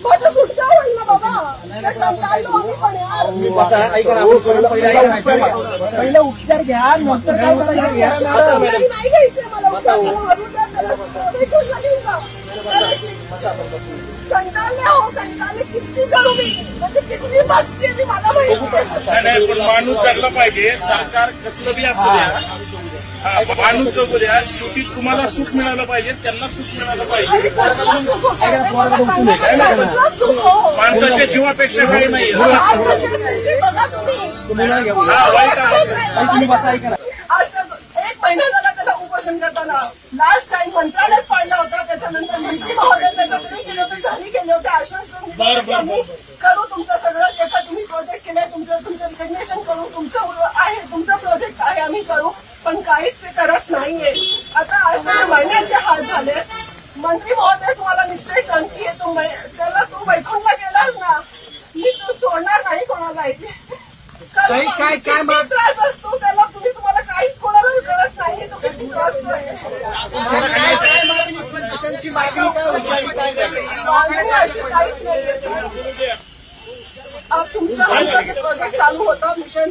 माझं सुटका होईल ना बाबा, कंटाळलो आम्ही पण यार. पहिला उपचार घ्या, नंतर काय करायचं घ्या. नाही घ्यायचंय मला उपचार, भेटून लागेल का? कंटाळले हो, कंटाळले. किती करू मी, म्हणजे किती बघते मी, मला माहिती नाही. पण माणूस जगला पाहिजे. सरकार कसलं बी असू द्या, माणूस जगू द्या. शेवटी तुम्हाला सुख मिळालं पाहिजे, त्यांना सुख मिळालं पाहिजे. माणसाच्या जीवापेक्षा काही नाही. बघा तुम्ही, एक महिना झाला त्याला उपोषण करताना. लास्ट टाइम मंत्रालयात पाडला होता, त्याच्यानंतर मंत्री महोदय त्याच्याकडे गेले होते, घरी गेले होते, आश्वासन दिलं की आम्ही करू तुमचं सगळं, जे का तुम्ही प्रोजेक्ट केलंय तुमचं रिकग्नेशन करू, तुमचं प्रोजेक्ट आहे आम्ही करू, पण काहीच ते करत नाहीये. आता आज महिन्याचे हाल झाले. मंत्री महोदय तुम्हाला मिस्टेक सांगतेय, त्याला तू बैठूनला गेलास ना, मी तू सोडणार नाही कोणालाही. काय त्रास असतो त्याला, तुम्हाला काहीच कोणाला कळत नाही, तो किती त्रास अशी काहीच नाही. तुमचं आमचं जे प्रोजेक्ट चालू होतं मिशन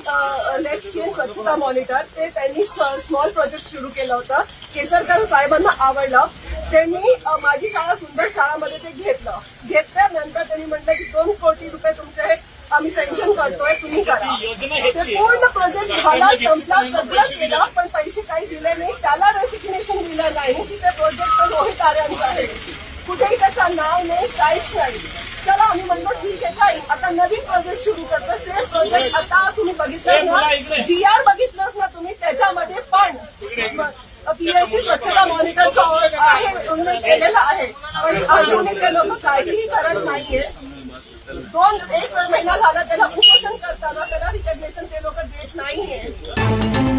लेट्स चेंज स्वच्छता मॉनिटर, ते त्यांनी स्मॉल प्रोजेक्ट सुरू केलं होतं. केसरकर साहेबांना आवडलं. त्यांनी माझी शाळा सुंदर शाळामध्ये ते घेतल्यानंतर त्यांनी म्हटलं की 2 कोटी रुपये तुमचे आम्ही सँक्शन करतोय, तुम्ही करा. ते पूर्ण प्रोजेक्ट झाला, संपला, सगळं केलं, पण पैसे काही दिले नाही. त्याला रेसिग्नेशन दिलं नाही की ते प्रोजेक्ट रोहित आर्यांचं आहे, कुठेही त्याचं नाव नाही, काहीच नाही. चला आम्ही म्हणतो ठीक आहे, काही आता नवीन प्रोजेक्ट सुरू करतो, सेम प्रोजेक्ट. आता तुम्ही बघितलं ना, GR बघितलंच ना तुम्ही, त्याच्यामध्ये पण PLC स्वच्छता मॉनिटर आहे केलेलं आहे, पण अजूनही ते लोक काहीही करत नाहीये. 1 महिना झाला त्याला उपोषण करताना, त्याला रिकग्नेशन ते लोक देत नाहीये.